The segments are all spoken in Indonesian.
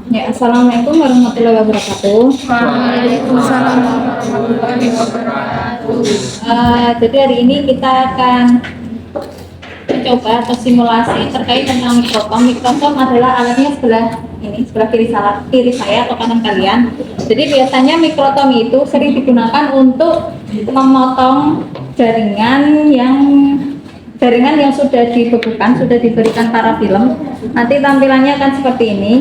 Ya, assalamualaikum warahmatullahi wabarakatuh. Waalaikumsalam warahmatullahi wabarakatuh. Jadi hari ini kita akan mencoba atau simulasi terkait tentang mikrotom. Mikrotom adalah alatnya sebelah kiri saya atau kanan kalian. Jadi biasanya mikrotom itu sering digunakan untuk memotong jaringan yang sudah dibekukan, sudah diberikan parafilm. Nanti tampilannya akan seperti ini.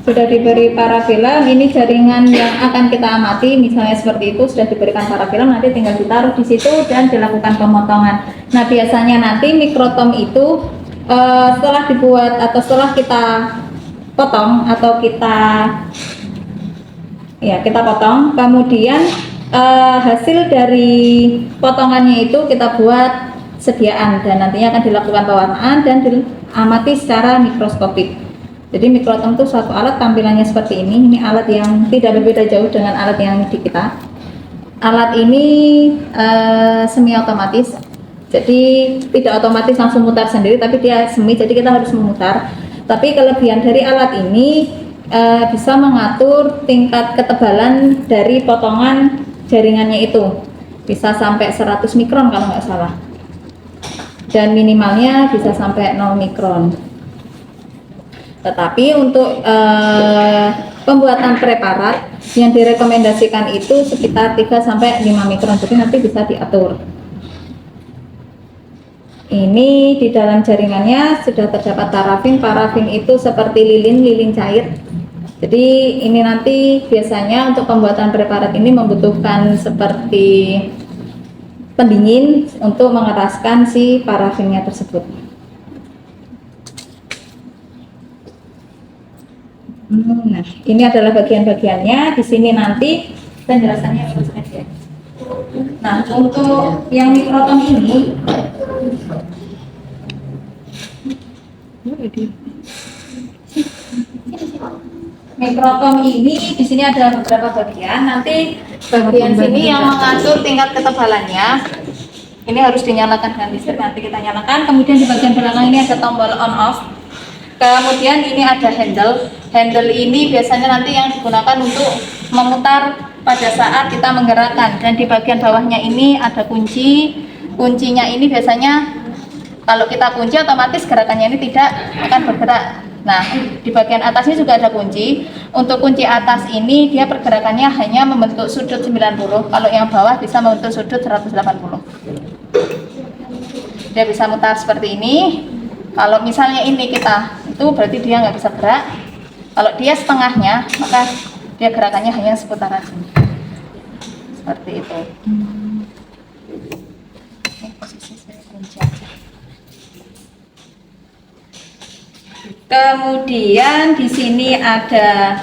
Sudah diberi parafilm, ini jaringan yang akan kita amati, misalnya seperti itu, sudah diberikan parafilm, nanti tinggal ditaruh di situ dan dilakukan pemotongan. Nah, biasanya nanti mikrotom itu setelah dibuat atau setelah kita potong atau kita potong, kemudian hasil dari potongannya itu kita buat sediaan dan nantinya akan dilakukan pewarnaan dan diamati secara mikroskopik. Jadi mikrotom itu suatu alat, tampilannya seperti ini. Ini alat yang tidak berbeda jauh dengan alat yang di kita. Alat ini semi otomatis, jadi tidak otomatis langsung mutar sendiri, tapi dia semi, jadi kita harus memutar. Tapi kelebihan dari alat ini bisa mengatur tingkat ketebalan dari potongan jaringannya itu, bisa sampai 100 mikron kalau nggak salah, dan minimalnya bisa sampai 0 mikron. Tetapi untuk pembuatan preparat yang direkomendasikan itu sekitar 3-5 mikron, jadi nanti bisa diatur. Ini di dalam jaringannya sudah terdapat parafin. Parafin itu seperti lilin cair. Jadi ini nanti biasanya untuk pembuatan preparat ini membutuhkan seperti pendingin untuk mengeraskan si parafinnya tersebut. Nah, ini adalah bagian-bagiannya. Di sini nanti penjelasannya saja. Nah, untuk yang mikrotom ini, di sini ada beberapa bagian. Nanti bagian sini yang mengatur tingkat ketebalannya. Ini harus dinyalakan dengan listrik. Nanti kita nyalakan. Kemudian di bagian belakang ini ada tombol on off. Kemudian ini ada handle. Handle ini biasanya nanti yang digunakan untuk memutar pada saat kita menggerakkan. Dan di bagian bawahnya ini ada kunci. Kuncinya ini biasanya kalau kita kunci otomatis gerakannya ini tidak akan bergerak. Nah, di bagian atasnya juga ada kunci. Untuk kunci atas ini dia pergerakannya hanya membentuk sudut 90. Kalau yang bawah bisa membentuk sudut 180. Dia bisa mutar seperti ini. Kalau misalnya ini itu berarti dia nggak bisa gerak. Kalau dia setengahnya, maka dia gerakannya hanya seputaran sini. Seperti itu. Ini posisi saya kunci aja. Kemudian di sini ada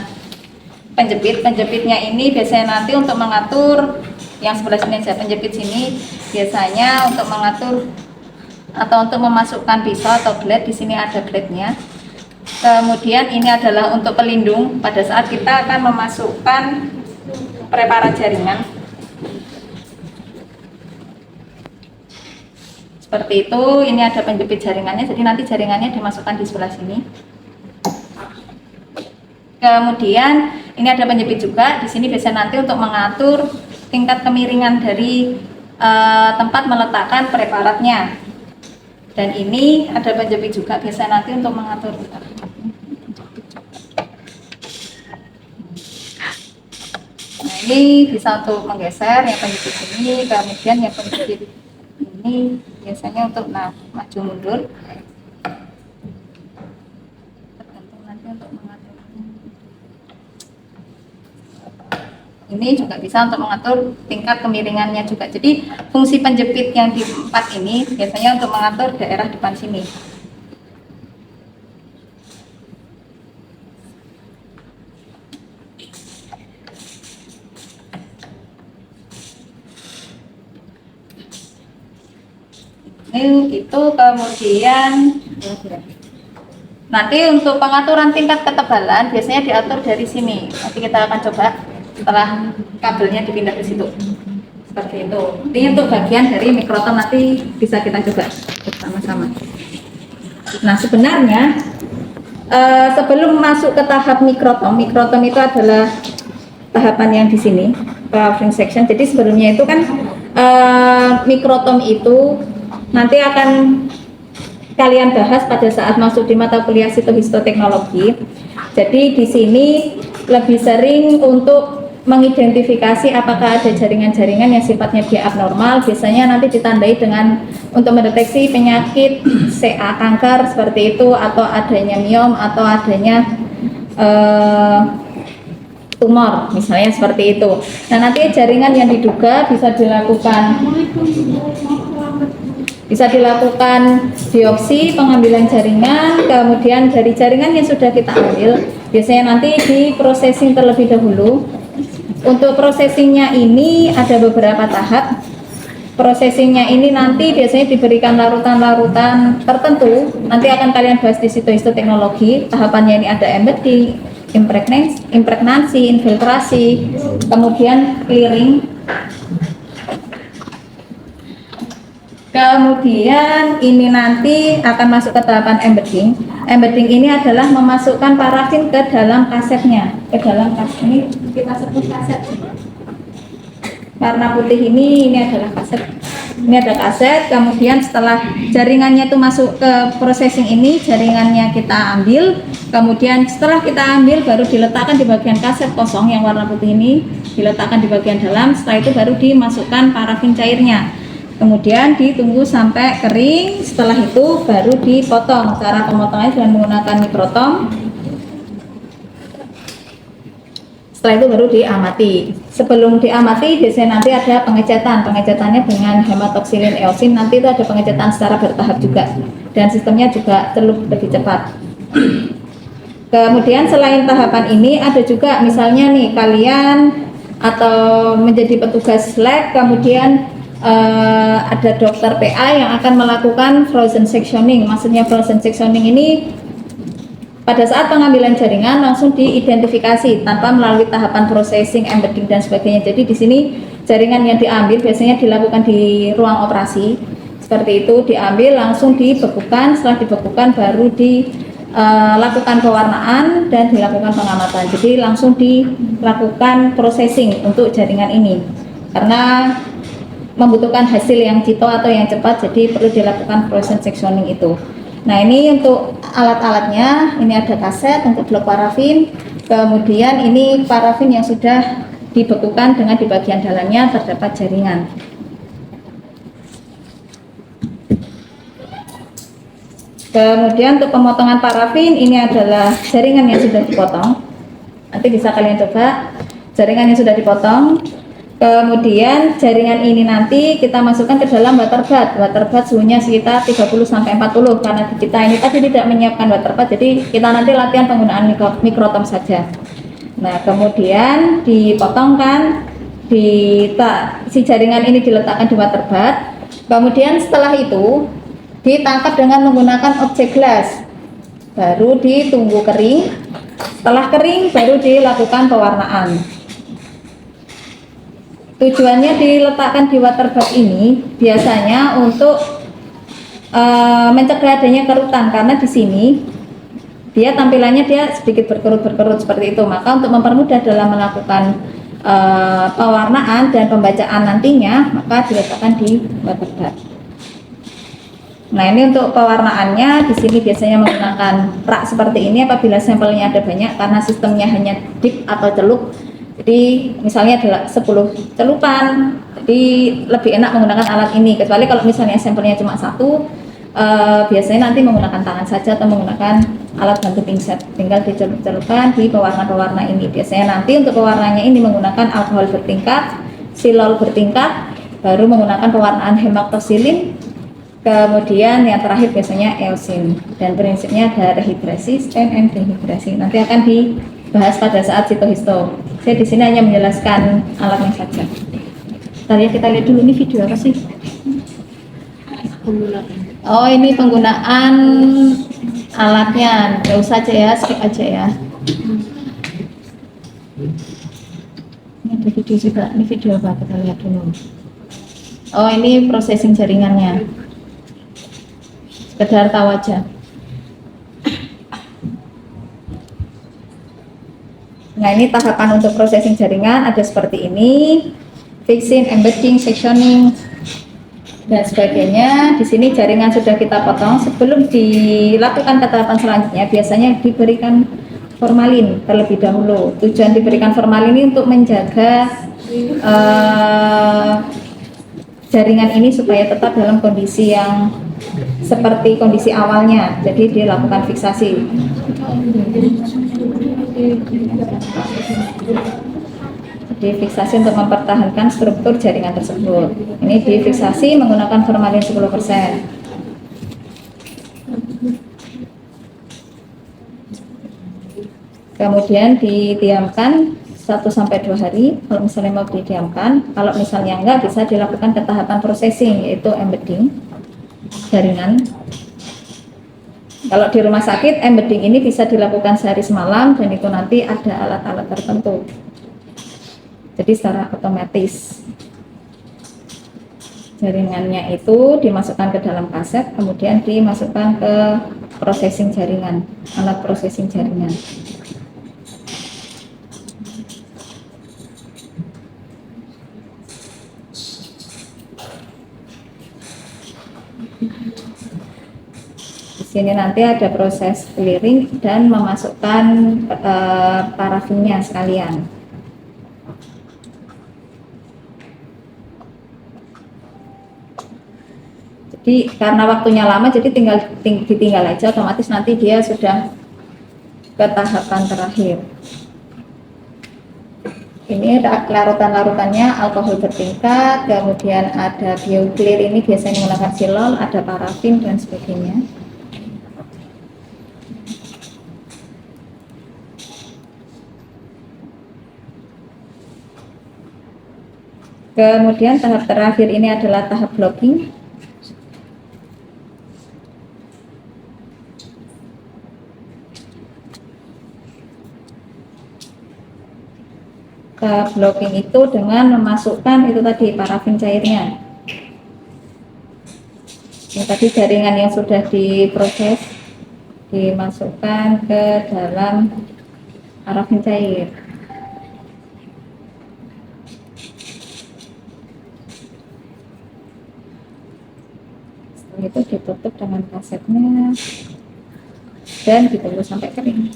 penjepit. Penjepitnya ini biasanya nanti untuk mengatur yang sebelah sini, saya penjepit sini biasanya untuk mengatur atau untuk memasukkan pisau atau blade. Di sini ada blade-nya. Kemudian ini adalah untuk pelindung pada saat kita akan memasukkan preparat jaringan. Seperti itu. Ini ada penjepit jaringannya, jadi nanti jaringannya dimasukkan di sebelah sini. Kemudian ini ada penjepit juga. Di sini biasa nanti untuk mengatur tingkat kemiringan dari tempat meletakkan preparatnya. Dan ini ada penjepit juga, biasa nanti untuk mengatur. Nah, ini bisa untuk menggeser yang penjepit ini, kemudian yang penjepit ini biasanya untuk maju mundur. Tergantung nanti untuk mengatur. Ini juga bisa untuk mengatur tingkat kemiringannya juga. Jadi fungsi penjepit yang di 4 ini biasanya untuk mengatur daerah depan sini. Itu kemudian nanti untuk pengaturan tingkat ketebalan biasanya diatur dari sini. Nanti kita akan coba setelah kabelnya dipindah ke situ. Seperti itu. Ini untuk bagian dari mikrotom, nanti bisa kita coba bersama-sama. Nah, sebenarnya sebelum masuk ke tahap mikrotom itu adalah tahapan yang di sini, powering section. Jadi sebelumnya itu kan mikrotom itu nanti akan kalian bahas pada saat masuk di mata kuliah sitohistoteknologi. Jadi di sini lebih sering untuk mengidentifikasi apakah ada jaringan-jaringan yang sifatnya dia abnormal. Biasanya nanti ditandai dengan untuk mendeteksi penyakit CA kanker seperti itu, atau adanya miom, atau adanya tumor misalnya seperti itu. Nah, nanti jaringan yang diduga bisa dilakukan biopsi, pengambilan jaringan, kemudian dari jaringan yang sudah kita ambil biasanya nanti di processing terlebih dahulu. Untuk processingnya ini ada beberapa tahap. Prosesingnya ini nanti biasanya diberikan larutan-larutan tertentu. Nanti akan kalian bahas di sitohistoteknologi. Tahapannya ini ada embedding, impregnasi, infiltrasi, kemudian clearing. Kemudian ini nanti akan masuk ke tahapan embedding. Embedding ini adalah memasukkan parafin ke dalam kasetnya. Ke dalam kaset ini kita sebut kaset. Warna putih ini adalah kaset. Ini ada kaset. Kemudian setelah jaringannya itu masuk ke processing ini, jaringannya kita ambil. Kemudian setelah kita ambil baru diletakkan di bagian kaset kosong yang warna putih ini, diletakkan di bagian dalam. Setelah itu baru dimasukkan parafin cairnya. Kemudian ditunggu sampai kering. Setelah itu baru dipotong. Cara pemotongannya dengan menggunakan mikrotom. Setelah itu baru diamati. Sebelum diamati biasanya nanti ada pengecetan. Pengecatannya dengan hematoksilin eosin. Nanti itu ada pengecetan secara bertahap juga. Dan sistemnya juga lebih cepat. Kemudian selain tahapan ini ada juga misalnya nih kalian atau menjadi petugas lab, kemudian ada dokter PA yang akan melakukan frozen sectioning. Maksudnya frozen sectioning ini pada saat pengambilan jaringan langsung diidentifikasi tanpa melalui tahapan processing, embedding dan sebagainya. Jadi di sini jaringan yang diambil biasanya dilakukan di ruang operasi. Seperti itu, diambil langsung dibekukan. Setelah dibekukan baru dilakukan pewarnaan dan dilakukan pengamatan. Jadi langsung dilakukan processing untuk jaringan ini. Karena membutuhkan hasil yang cito atau yang cepat, jadi perlu dilakukan frozen sectioning itu. Nah, ini untuk alat-alatnya. Ini ada kaset untuk blok parafin. Kemudian ini parafin yang sudah dibekukan dengan di bagian dalamnya terdapat jaringan. Kemudian untuk pemotongan parafin ini adalah jaringan yang sudah dipotong. Nanti bisa kalian coba jaringan yang sudah dipotong. Kemudian jaringan ini nanti kita masukkan ke dalam water bath. Water bath suhunya sekitar 30-40 karena kita ini tadi tidak menyiapkan water bath, jadi kita nanti latihan penggunaan mikrotom saja. Nah, kemudian dipotongkan, si jaringan ini diletakkan di water bath. Kemudian setelah itu ditangkap dengan menggunakan objek gelas. Baru ditunggu kering. Setelah kering baru dilakukan pewarnaan. Tujuannya diletakkan di water bath ini biasanya untuk mencegah adanya kerutan, karena di sini dia tampilannya sedikit berkerut seperti itu. Maka untuk mempermudah dalam melakukan pewarnaan dan pembacaan nantinya, maka diletakkan di water bath. Nah, ini untuk pewarnaannya di sini biasanya menggunakan rak seperti ini apabila sampelnya ada banyak, karena sistemnya hanya dip atau celup. Jadi misalnya adalah 10 celupan, jadi lebih enak menggunakan alat ini. Kecuali kalau misalnya sampelnya cuma satu, biasanya nanti menggunakan tangan saja atau menggunakan alat bantu pinset. Tinggal dicelup-celupkan di pewarna-pewarna ini. Biasanya nanti untuk pewarnanya ini menggunakan alkohol bertingkat, silol bertingkat, baru menggunakan pewarnaan hematoksilin. Kemudian yang terakhir biasanya eosin. Dan prinsipnya ada rehidrasi, stain and dehidrasi. Nanti akan dibahas pada saat sitohisto. Saya di sini hanya menjelaskan alatnya saja. Kita lihat dulu ini video apa sih? Oh, ini penggunaan alatnya. Nggak usah aja ya, skip aja ya. Ini ada video juga. Ini video apa? Kita lihat dulu. Oh, ini processing jaringannya. Sekedar tahu aja. Nah, ini tahapan untuk processing jaringan ada seperti ini: fixing, embedding, sectioning, dan sebagainya. Di sini jaringan sudah kita potong. Sebelum dilakukan ke tahapan selanjutnya, biasanya diberikan formalin terlebih dahulu. Tujuan diberikan formalin ini untuk menjaga jaringan ini supaya tetap dalam kondisi yang seperti kondisi awalnya. Jadi dilakukan fiksasi. Difiksasi untuk mempertahankan struktur jaringan tersebut. Ini difiksasi menggunakan formalin 10%. Kemudian didiamkan 1-2 hari. Kalau misalnya mau didiamkan, kalau misalnya enggak, bisa dilakukan ke tahapan processing, yaitu embedding jaringan. Kalau di rumah sakit, embedding ini bisa dilakukan sehari semalam, dan itu nanti ada alat-alat tertentu. Jadi secara otomatis jaringannya itu dimasukkan ke dalam kaset, kemudian dimasukkan ke processing jaringan, alat processing jaringan. Di sini nanti ada proses clearing dan memasukkan parafinnya sekalian. Jadi karena waktunya lama, jadi ditinggal aja, otomatis nanti dia sudah ke tahapan terakhir. Ini larutan-larutannya alkohol bertingkat, kemudian ada BioClear, ini biasanya menggunakan silol, ada parafin dan sebagainya. Kemudian tahap terakhir ini adalah tahap blocking. Tahap blocking itu dengan memasukkan itu tadi parafin cairnya. Ini tadi jaringan yang sudah diproses dimasukkan ke dalam parafin cair. Setelah itu ditutup dengan kasetnya dan ditunggu sampai kering.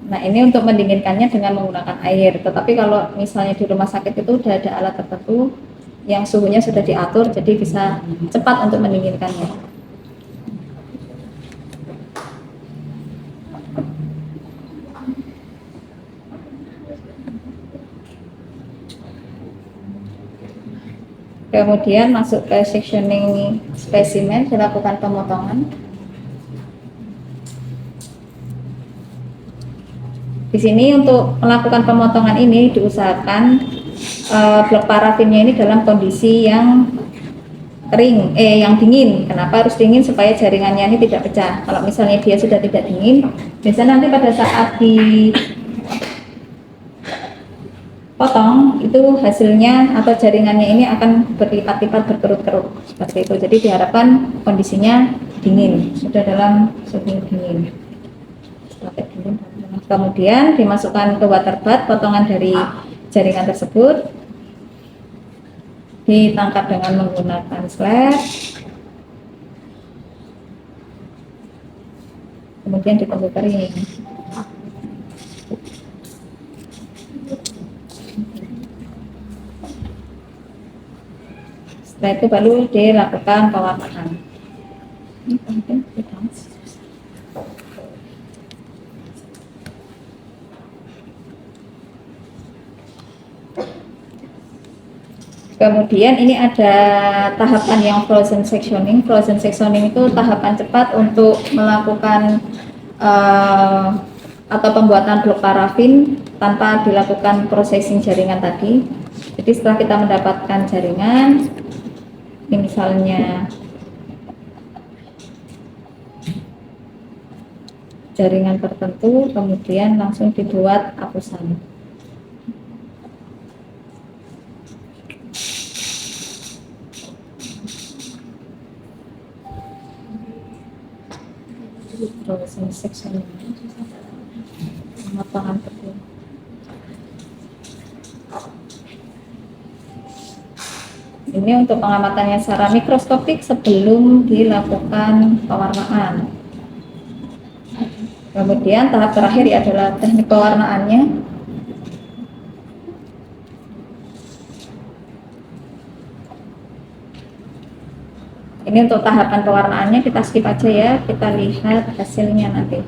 Nah, ini untuk mendinginkannya dengan menggunakan air. Tetapi kalau misalnya di rumah sakit itu sudah ada alat tertentu yang suhunya sudah diatur, jadi bisa cepat untuk mendinginkannya. Kemudian masuk ke sectioning spesimen, dilakukan pemotongan. Di sini untuk melakukan pemotongan ini diusahakan blok parafinnya ini dalam kondisi yang kering, yang dingin. Kenapa harus dingin? Supaya jaringannya ini tidak pecah. Kalau misalnya dia sudah tidak dingin, biasanya nanti pada saat dipotong itu hasilnya atau jaringannya ini akan berlipat-lipat, berkerut-kerut seperti itu. Jadi diharapkan kondisinya dingin, sudah dalam suhu dingin. Kemudian dimasukkan ke water bath potongan dari jaringan tersebut, ditangkap dengan menggunakan slab, kemudian ditunggu kering. Setelah itu baru dilakukan pewarnaan. Kemudian ini ada tahapan yang frozen sectioning. Frozen sectioning itu tahapan cepat untuk melakukan atau pembuatan blok parafin tanpa dilakukan processing jaringan tadi. Jadi setelah kita mendapatkan jaringan, ini misalnya jaringan tertentu, kemudian langsung dibuat hapusan. Terus ini section pemotongan kecil. Ini untuk pengamatannya secara mikroskopik sebelum dilakukan pewarnaan. Kemudian tahap terakhir adalah teknik pewarnaannya. Ini untuk tahapan pewarnaannya kita skip aja ya, kita lihat hasilnya nanti.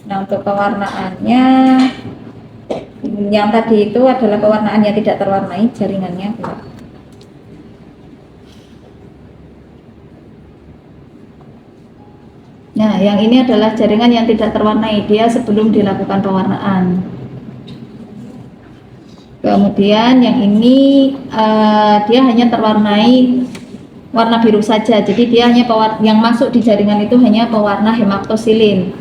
Nah, untuk pewarnaannya yang tadi itu adalah pewarnaan yang tidak terwarnai jaringannya. Nah, yang ini adalah jaringan yang tidak terwarnai, dia sebelum dilakukan pewarnaan. Kemudian yang ini dia hanya terwarnai warna biru saja, jadi dia hanya yang masuk di jaringan itu hanya pewarna hematosilin.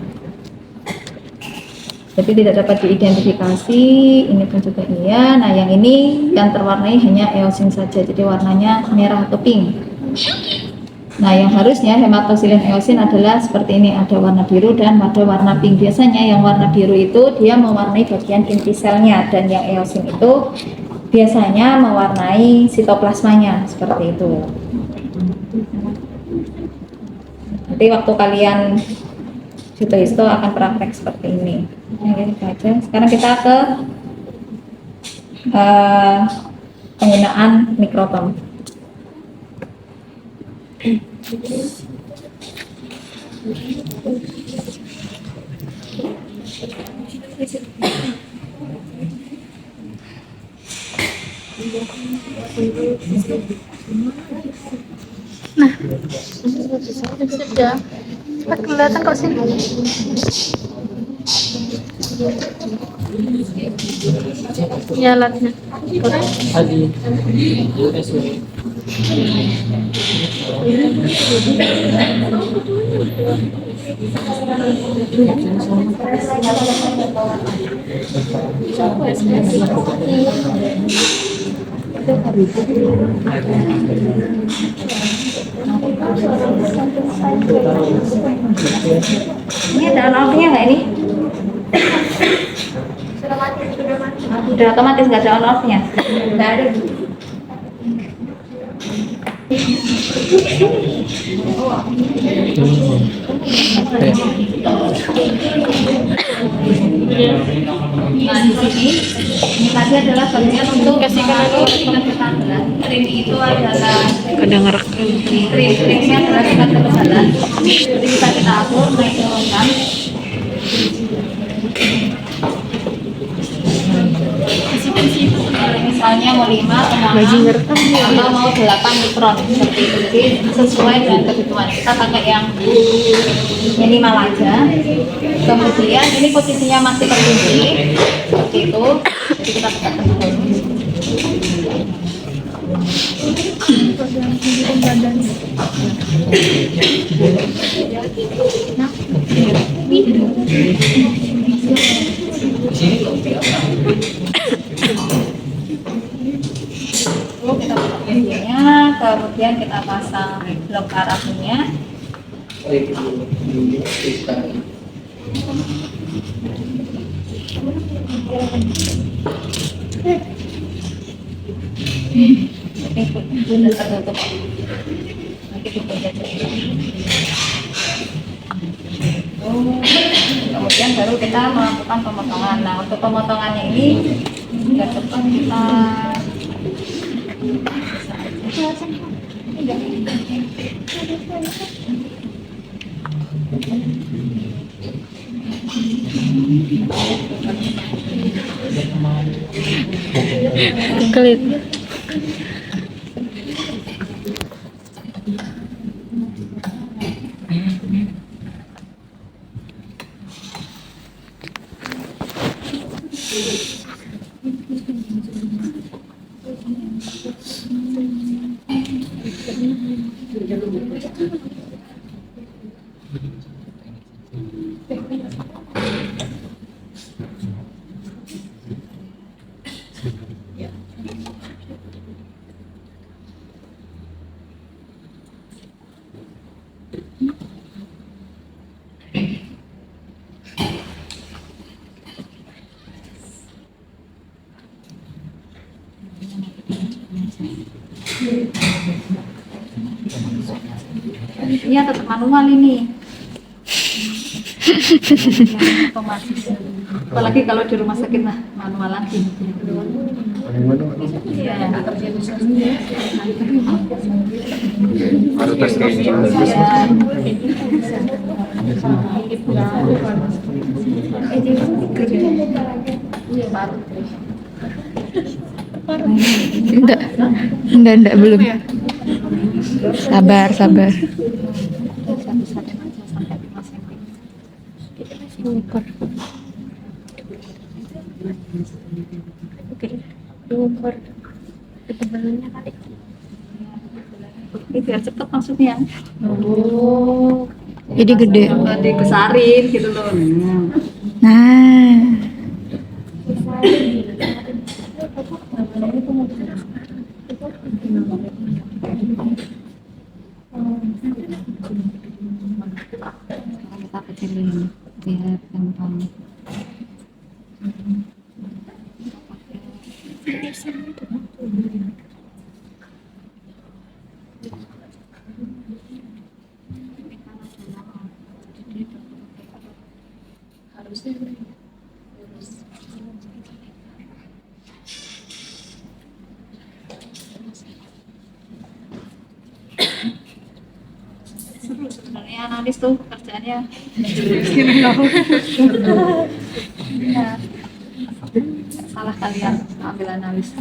Jadi tidak dapat diidentifikasi, ini pun juga iya. Nah, yang ini yang terwarnai hanya eosin saja, jadi warnanya merah atau pink. Nah, yang harusnya hematosilin eosin adalah seperti ini, ada warna biru dan ada warna pink. Biasanya yang warna biru itu dia mewarnai bagian inti selnya, dan yang eosin itu biasanya mewarnai sitoplasmanya, seperti itu. Nanti waktu kalian histo akan praktek seperti ini. Yang kita aja. Sekarang kita ke penggunaan mikrotom. Nah, sudah. Cepat kelihatan kok sini. Ya alatnya. Ini ada on-off-nya nggak ini? Sudah otomatis, nggak ada on-off-nya. Nggak ada. Nah, di sini ini tadi adalah bagian untuk Kasihkan aku. Krim itu adalah Kadang ngerekam. krimnya adalah tingkat ketebalan. Jadi bisa kita atur naik turunkan. Misalnya mau 5 atau mau 8 mikron seperti itu. Jadi sesuai dengan kebutuhan kita pakai yang minimal aja. Kemudian ini posisinya masih terkunci seperti itu. Jadi kita tekan dulu. Kita buka pintunya, kemudian kita pasang blok parafinnya. Ini tertutup. Nanti kita kemudian baru kita melakukan pemotongan. Nah, untuk pemotongannya ini ke depan kita Klik. Iya tetap manual ini. Otomatis. Apalagi kalau di rumah sakit nah manual lagi. Iya. Harus tes kayak ini. Enggak belum. Sabar. Super. Super. Ketebalannya kali. Ini biar cepet maksudnya. Oh. Jadi gede. Dibesarin gitu loh. Nah. Kita kecilin biar gampang. Seru sebenarnya analis tuh pekerjaannya. Ya. Salah kalian ambil analis.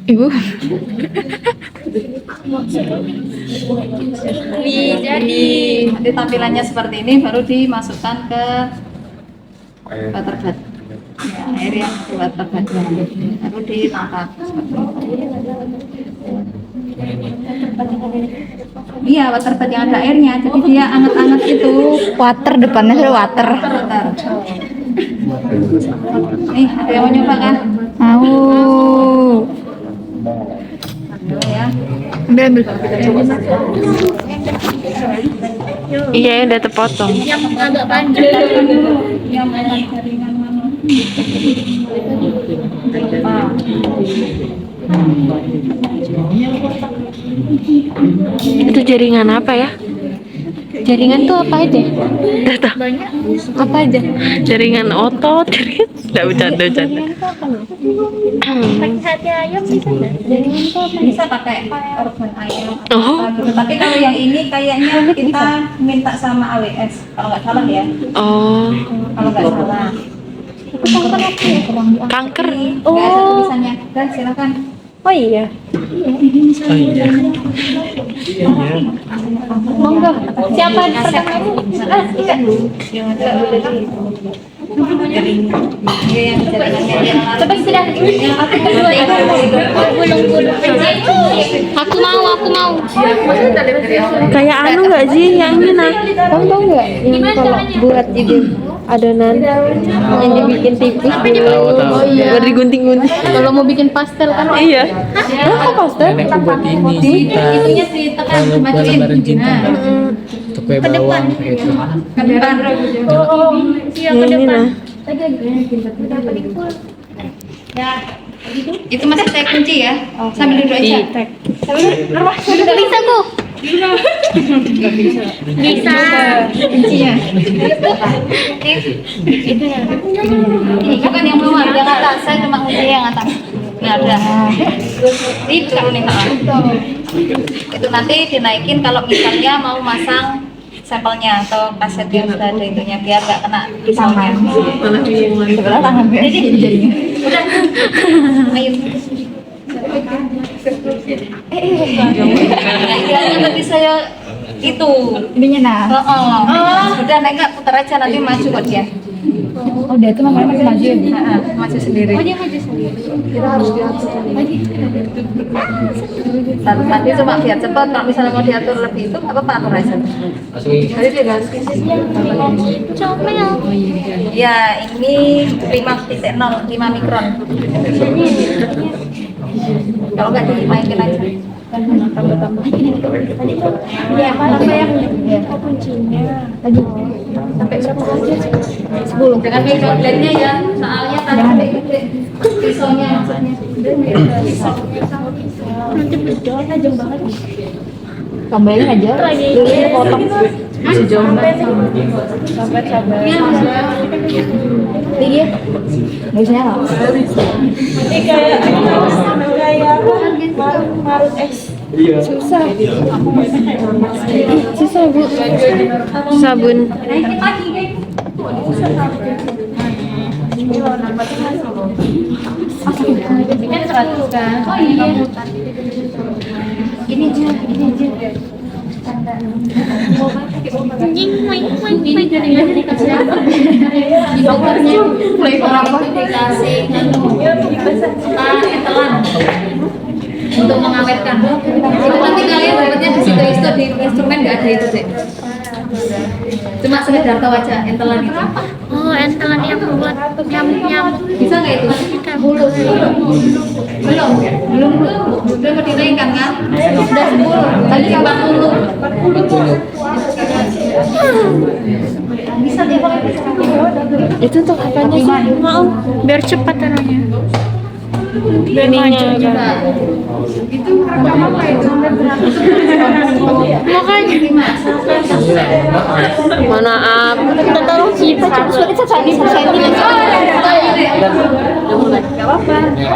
Ibu. Wih, jadi nanti tampilannya seperti ini baru dimasukkan ke waterbed. Ya, air yang di waterbed baru ditangkap seperti itu. Iya, waterbed yang ada airnya, jadi dia anget-anget itu. Water depannya sudah water. Water. Nih, ada yang mau nyoba kan? Mau. Ya. Udah ambil. Iya, udah terpotong. Yang agak panjang dulu, yang jaringan mana? Itu jaringan apa ya? Jaringan tuh apa aja? Data. Banyak. Apa aja? Jaringan otot, jaringan. Nggak bercanda. Pakai hati ayam bisa nggak? Jaringan tuh apa? Bisa pakai organ ayam. Oh. Gitu. Tapi kalau yang ini kayaknya kita minta sama AWS kalau nggak salah ya. Oh. Kalau nggak salah. Itu kanker apa ya? Kanker. Nggak ada tulisannya. Dan silakan. Oh iya. Monggo. Siapa pertama ini? Iya. Coba sudah. Aku mau. Kayak anu nggak sih yang ini nah? Kamu tahu nggak? Yang kalau buat jadi adonan yang dibikin tipis dulu. Oh iya. Baru digunting-gunting. Kalau mau bikin pastel kan? Iya. Hah, kok pastel? Nenekku buat ini cinta. Itunya ditekan Kalau buat majuin. lebaran cinta. Untuk kue bawang gitu. Ke depan. Iya, ke depan. Ya. Itu masih saya kunci ya. Sambil duduk aja. Sambil bisa Bu. Bisa. Kuncinya. Itu ya. Ini bukan yang bawah, yang atas. Saya cuma kunci yang atas. Nah, udah. Itu nih, Pak. Itu nanti dinaikin kalau misalnya mau masang sampelnya atau kaset yang sudah ada itunya biar nggak kena pisaunya. Malah yang lain. Sebelah tangan jadinya. Udah. Ayo. Yang tadi saya itu ininya nah. Udah naik nggak putar aja nanti maju kok dia. Oh dia itu namanya masih maju ya? Maju sendiri. Oh dia maju sendiri. Kita harus diatur. Nanti cuma biar cepat. Kalau misalnya mau diatur lebih itu apa atur aja. Jadi dia ganti. Ya ini 5.0 5 mikron. Kalau nggak dimaikin aja. Iya, apa yang kuncinya? Tadi sampai berapa aja? 10. Jangan kayak coklatnya ya, soalnya tadi pisaunya maksudnya. Nanti berjual tajam banget. Tambahin aja. Dulu potong. Sejauh sampai sabar. Iya. Biasanya apa? Ini kayak marut es. Susah. Susah Bu. Sabun. Ini kan 100 kan? Oh iya. Ini aja. Flavor apa dikasih etelan untuk mengawetkan. Itu nanti kalian dapatnya di situ di instrumen nggak ada itu sih. Cuma sekedar tahu aja entelan itu. Oh, entelan yang buat nyamuk-nyamuk. Bisa nggak itu? Belum mau dinaikkan kan? Sudah 10, tadi 40. Bisa dia pakai Itu untuk apanya sih? Mau Biar cepat anaknya. ininya kan. itu apa itu? Makanya. Mohon maaf. Tolong kita cepat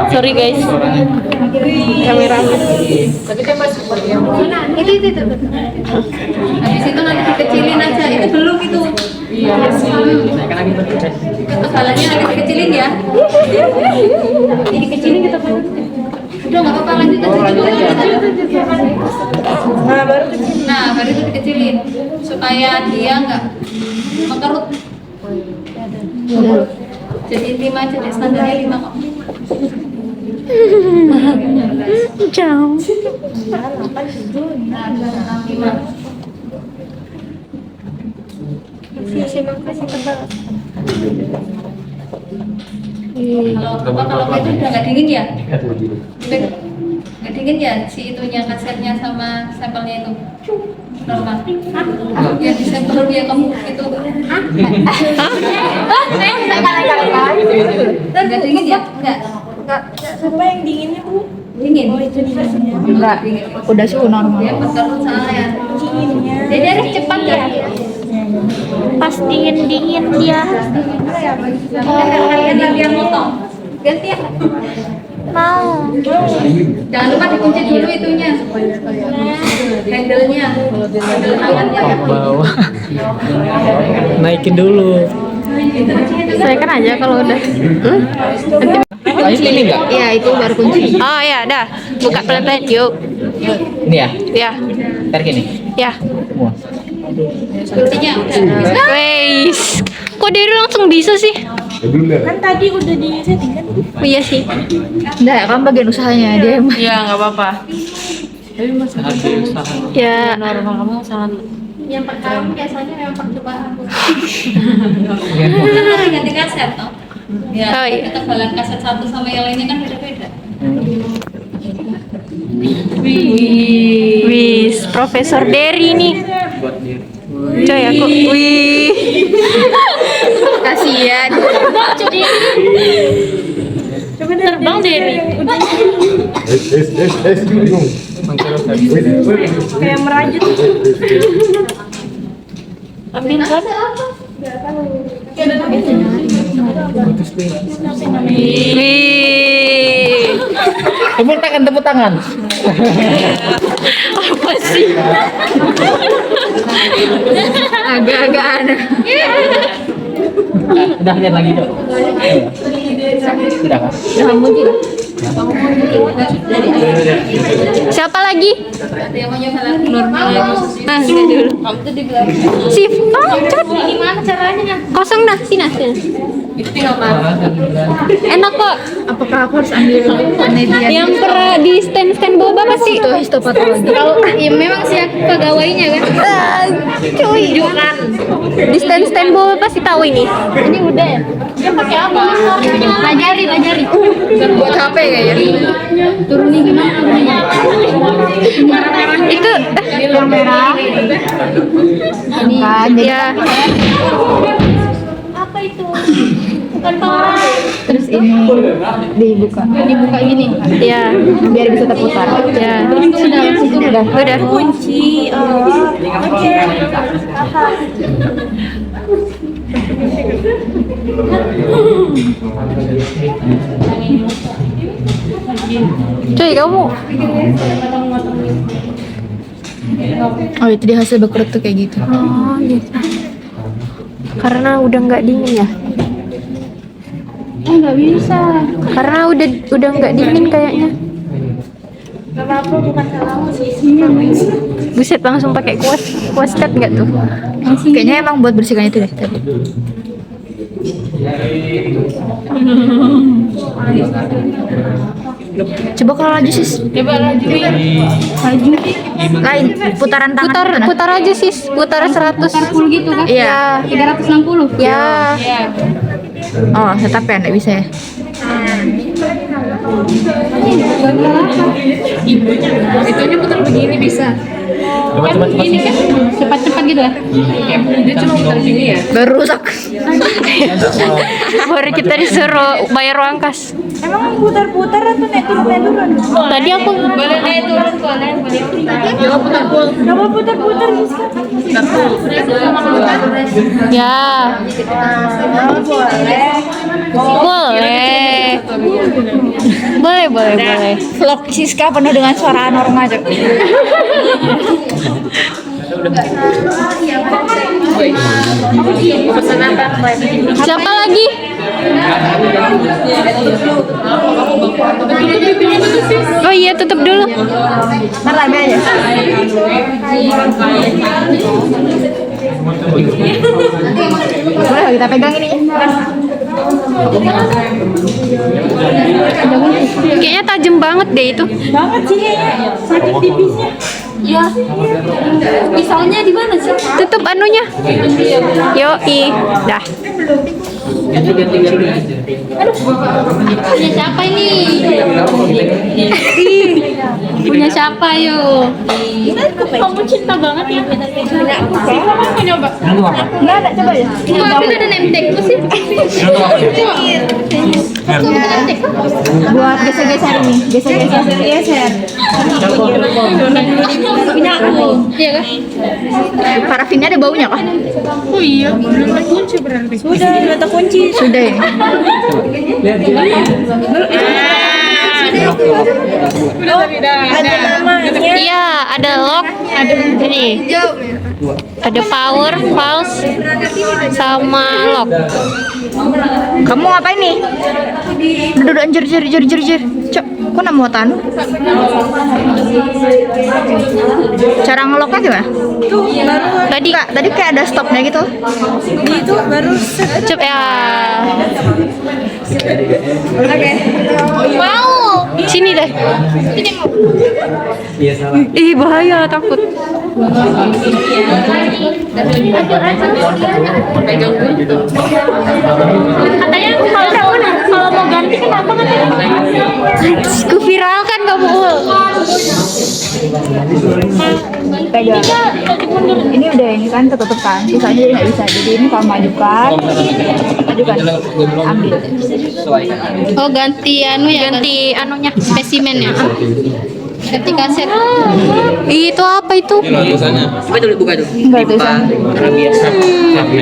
Sorry guys. Kamera. Itu. Habis itu nanti dikecilin aja. Itu belum itu. Kepalanya nanti dikecilin ya. Ini dikecilin kita udah nggak apa-apa lanjut aja. Nah baru itu dikecilin supaya dia nggak mengkerut. Jadi 5 aja deh, standarnya 5 kok. Jauh. Nah, 5. Kalau itu udah nggak dingin ya? Nggak dingin ya si itunya kasetnya sama sampelnya itu normal. Ya di sampel dia kamu itu. Nggak dingin ya? Nggak. Apa yang dinginnya Bu? Dingin. Enggak, udah suhu normal. Dia betul soalnya. Dinginnya. Jadi harus cepat ya. Pas dingin dia. Kalian latihan motong. Ganti ya. Mau. Jangan lupa dikunci dulu itunya. Handle-nya. Handle tangannya. Bawah. Naikin dulu. Sesuaikan aja kalau udah. Ini enggak? Iya, itu baru kunci. Oh ya, dah. Buka pelan-pelan yuk. Ini ya? Ya, Tarik ini. ya. Semua. Kuncinya udah. Weis. Kok dari langsung bisa sih? Kan tadi udah di setting kan? Oh, iya sih. Enggak, kan bagian usahanya dia emang. Ya, nggak apa-apa. Ya, Normal kamu sangat Yang pertama biasanya memang percobaan. Kita kan ganti kaset toh. Ya, Oh, iya. ketebalan kaset satu sama yang lainnya kan beda-beda. wis Profesor Derry nih. Coy aku. Wih. kasihan. Terbang Derry. Kayak merajut. Ambil kan? Wih. Tepuk tangan. Apa sih? Agak-agak aneh. Udah lihat lagi dong. Sudah kan? Kamu juga. Siapa lagi? Ada yang mau nyoba lagi normal ya. Nah, ini dulu. Kamu tuh di belakang. Sif, angkat. Gimana caranya? Kosong dah, sini sini. Itu normal. Enak kok. Apakah aku harus ambil media? Yang pernah di stand bawa bapak sih. Itu histopatologi. Kalau ya memang sih pegawainya kan. Cuy. Tunjukkan. Di stand bawah pasti tahu ini. Ini udah ya? Dia pakai apa? Pelajari. Buat HP kayaknya. Turunin gimana? Itu Yang merah. Kan, jadi ya. Apa itu? Bukan parah. terus ini dibuka. Dibuka gini. Ya. Biar bisa terputar. Ya. Udah. Kunci. Oke. Cuy, kamu Oh, itu dia hasil bakrut tuh kayak gitu. oh, gitu. Karena udah nggak dingin ya? Nggak bisa. Karena udah nggak dingin kayaknya. Gak apa-apa, bukan salahmu sih. Buset, langsung pakai kuas cat nggak tuh? Kayaknya emang buat bersihkan itu deh tadi. Coba kalau laju sis. Coba laju. Lain putaran tangan. Putar aja sis, putar 100. Full gitu kan? Iya. 360. Ya. Oh, tetap ya enggak bisa ya. Itunya putar begini bisa. Ini kan cepat-cepat gitu ya? Dia cuma putar sini ya? Baru rusak. Baru kita disuruh bayar uang kas. Emang putar-putar atau naik turun? Tadi aku Boleh naik turun boleh. Jangan putar-putar. Coba putar-putar ya. Boleh. Vlog Siska penuh dengan suara anormal. Siapa lagi? Oh iya, tutup dulu. Ntar lagi aja. Boleh kita pegang ini. Kayaknya tajam banget deh itu. Banget sih kayaknya. Sakit pipisnya. Ya. Pisaunya di mana sih? Tutup anunya. Yoi. Dah. Punya siapa ini? Punya siapa yo? Kamu cinta banget ya? Kamu mau nyoba? Enggak ada, coba ya. Kok aku udah name tag lu sih? Buat geser-geser ini. Geser. Punya aku. Iya kan? Parafinnya ada baunya kah? Oh iya, belum terkunci berarti. Sudah terkunci. Sudah ini. Iya, ada lock. Ini. Ada power, pulse, sama lock. Kamu ngapain nih? Duduk anjir. Cok, kok namuatan? Cara ngeloknya gimana? Tadi kayak ada stopnya gitu. Gitu baru. Cep ya. Oke. Mau. Sini deh. Ih, bahaya, takut. Katanya kalau mau ganti kenapa katanya? Ku viralkan kamu. Pegang. Ini udah ini kan ketutup kan, sisanya jadi nggak bisa. Jadi ini kalau majukan, ambil. Oh ganti anu ya? Ganti anunya. Spesimen ya? Ganti kaset. Itu apa itu? Coba dulu buka dulu. Enggak tuh. Karena biasa.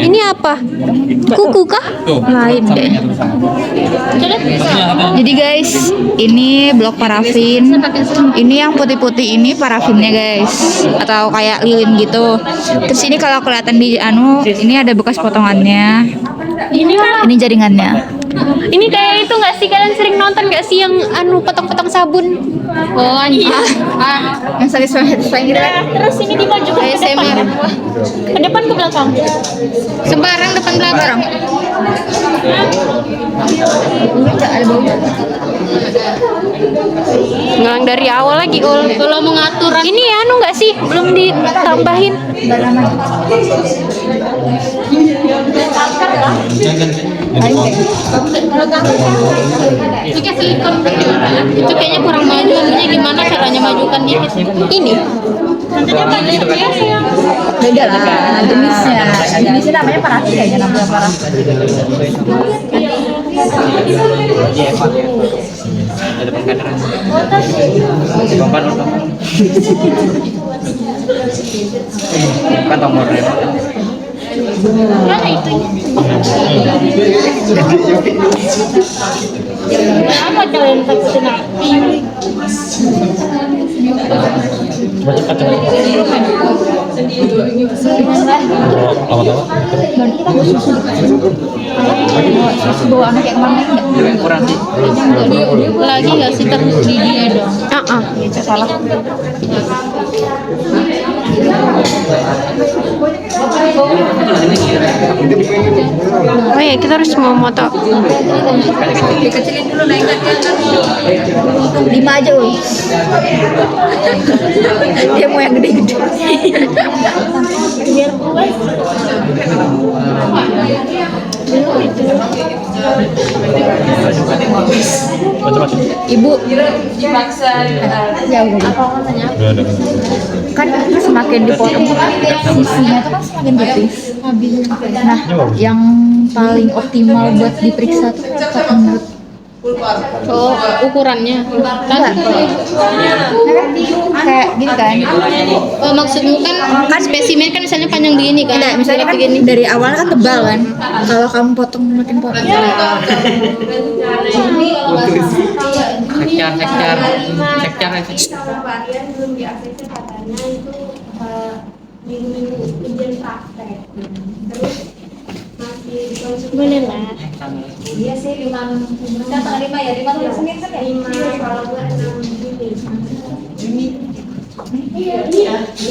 Ini apa? Kuku kah? Lain deh. Jadi guys, ini blok parafin. Ini yang putih-putih ini parafinnya guys, atau kayak lilin gitu. Terus ini kalau kelihatan di ini ada bekas potongannya. Ini jaringannya. Ini kayak itu nggak sih, kalian sering nonton nggak sih yang anu potong-potong sabun? Oh anjir. Yang saling gitu kan. Terus ini dimajukan ke depan. Ke depan ke belakang. Sembarang depan belakang. Enggak ada bau. Ngelang dari awal lagi, Ul. Kalau mau ngatur Ini anu nggak sih? Belum ditambahin. itu kayak silikon gitu. Itu kayaknya kurang maju. Ini gimana caranya majukan dikit? Ini. Beda lah jenisnya. Jenisnya namanya parafin kayaknya, namanya parafin. Ada pengkaderan. Bongkar dulu. Kan nomor remote. Mana itu? Apa kalian terkena? Coba cepat coba. Lama-lama. Susu bawa anak kayak kemana enggak? Yang kurang sih. Lagi nggak sih terus di dia dong? Salah. Oh ya, kita harus mau moto. Dikecilin dulu naik kan. 5 aja, Ul. Dia mau yang gede-gede. Biar puas. Coba. Ibu, Dipaksa. ya udah. Kan semakin dipotong sisinya itu kan semakin tipis. Nah, yang paling optimal buat diperiksa tuh apa menurut? Oh, ukurannya. Enggak. Nah, kan kayak gini kan. Oh, maksudmu kan spesimen kan misalnya panjang begini kan? Enggak, misalnya kan begini. dari awal kan tebal kan. Kalau kamu potong makin potong. Sekcar. varian belum di ACC katanya itu minggu izin praktek, terus masih dikonsumsi. Boleh lah. Iya sih 5 Kan tanggal 5 ya, 5 tulis Senin kan ya? 5 kalau gue 6 Juni.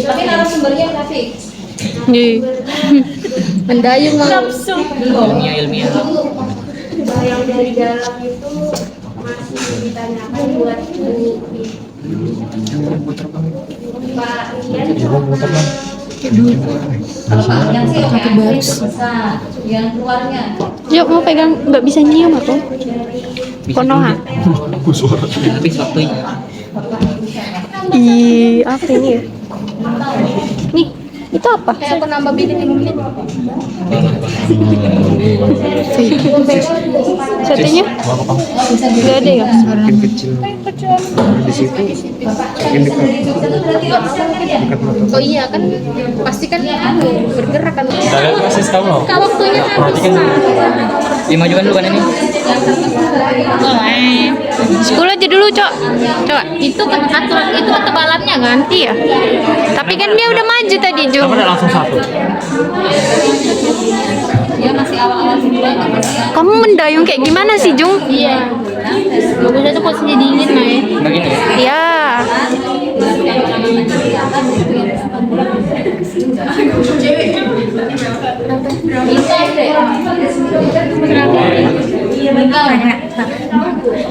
Tapi narasumbernya udah fix. Mendayung mau. Ilmiah. Yang dari dalam itu masih ditanyakan buat Pak Rian. Yang sih oke bisa. Yang keluarnya. Yuk, mau pegang, nggak bisa nyium aku. Konoha. Habis waktunya. Ih, apa ini ya? Nih, itu apa? Kayak aku nambah bibit mungkin. Satunya? Nggak ada ya? Oh iya kan pasti kan bergerak kan. Kalian masih tahu loh. Kalau waktunya habis. Dimajukan dulu kan ini. 10 aja dulu, Cok. Coba. Itu kan aturan itu ketebalannya kan? Iya. Tapi kan dia udah maju tadi, Ju. Kenapa langsung 1? Dia masih awal-awal sih dulu. Kamu mendayung kayak gimana sih, Jung? Iya. Bagusnya tuh posisi dingin lah ya. Begini ya. Iya.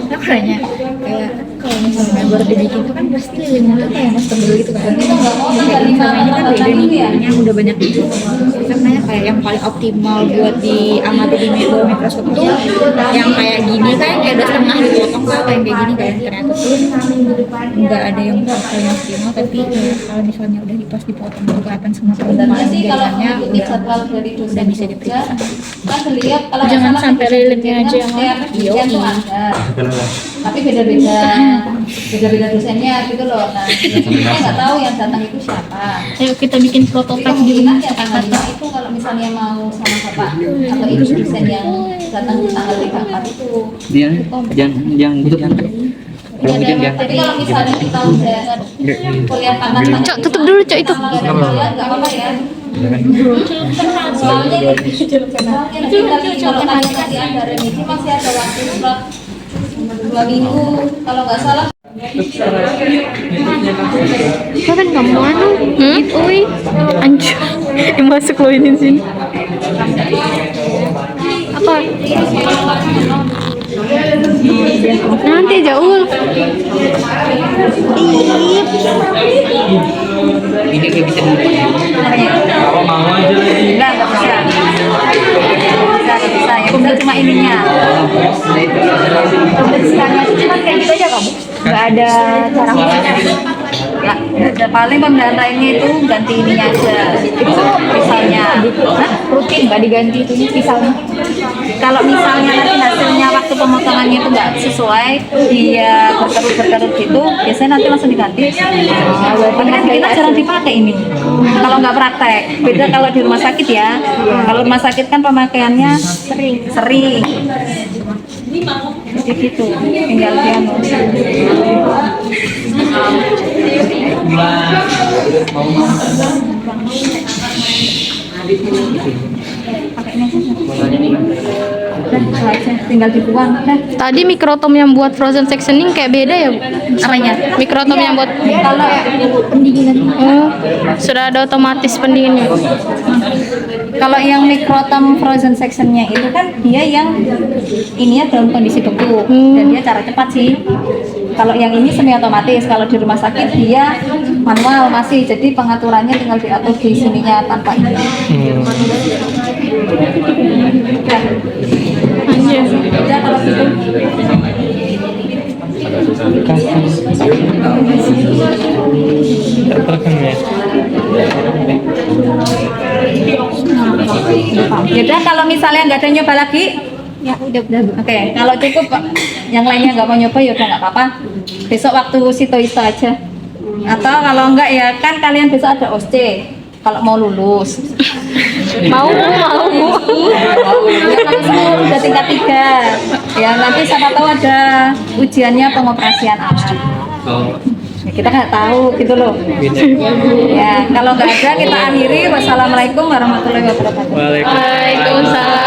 Makanya kayak kalau misalnya baru dibikin itu kan pasti lilinnya tuh kayak mas tebel gitu kan. Kayak lilinnya kan beda nih, yang udah banyak itu. Makanya kayak yang paling optimal buat diamati di mikroskop tuh yang kayak gini kan, kayak udah setengah dipotong kan, kayak gini kan. Ternyata tuh nggak ada yang paling optimal, tapi kalau misalnya udah pas dipotong itu kelihatan semua Sebenarnya sih kalau perkembangan mengikuti jadwal dari dosen udah bisa diperiksa. kan beliau kalau nggak Jangan salah sampai lilinnya aja yang setiap penelitian tuh ada. Tapi beda-beda dosennya gitu loh. Nah, kita nggak tahu yang datang itu siapa. Ayo kita bikin prototipe di Kemungkinan rumah. ya tanggalnya itu kalau misalnya mau sama bapak atau ibu dosen yang datang di tanggal 34 itu. Dia yang kemudian dia. Jadi kalau misalnya kita udah kuliah panas, Cok, tutup dulu, Cok, itu. nggak apa-apa ya. Soalnya kalau nanti ada remisi masih ada waktu 2 minggu kalau nggak salah. Kapan kamu anu? Ui, anjir. Masuk lo ini sini. Apa? Nanti jauh. Ini kayak bisa apa mau aja lagi. Enggak bisa. Bisa. Yang bisa cuma ininya. Pemeriksanya itu cuma kayak gitu aja kamu. Nggak ada cara ya, ada paling pemdantainnya itu ganti ininya aja. Itu misalnya, rutin nggak diganti itu misalnya. kalau misalnya nanti hasilnya waktu pemotongannya itu nggak sesuai, dia berkerut gitu, biasanya nanti langsung diganti. Tapi kan kita jarang dipakai ini. Kalau nggak praktek, beda kalau di rumah sakit ya. Kalau rumah sakit kan pemakaiannya sering. Jadi gitu, tinggal dia tinggal dibuang. Tadi mikrotom yang buat frozen sectioning kayak beda ya, Bu? Apanya? Mikrotom yang buat Kalau Pendinginan. sudah ada otomatis pendinginnya. Kalau yang mikrotom frozen sectionnya itu kan dia yang ininya dalam kondisi beku dan dia cara cepat sih. Kalau yang ini semi otomatis, kalau di rumah sakit dia manual masih, jadi pengaturannya tinggal diatur di sininya tanpa ini. Ya, kalau gitu. Terekam ya. Yaudah, kalau misalnya nggak ada nyoba lagi, Ya udah. oke. Kalau cukup yang lainnya nggak mau nyoba, yaudah nggak apa-apa. Besok waktu sito-isto aja. Atau kalau enggak ya kan kalian besok ada OSC. Kalau mau lulus. Mau. Ya kalau udah tingkat 3. Ya nanti siapa tahu ada ujiannya pengoperasian apa. Ya, kita nggak tahu gitu loh. Ya kalau nggak ada kita akhiri. Wassalamualaikum warahmatullahi wabarakatuh. Waalaikumsalam. Waalaikumsalam.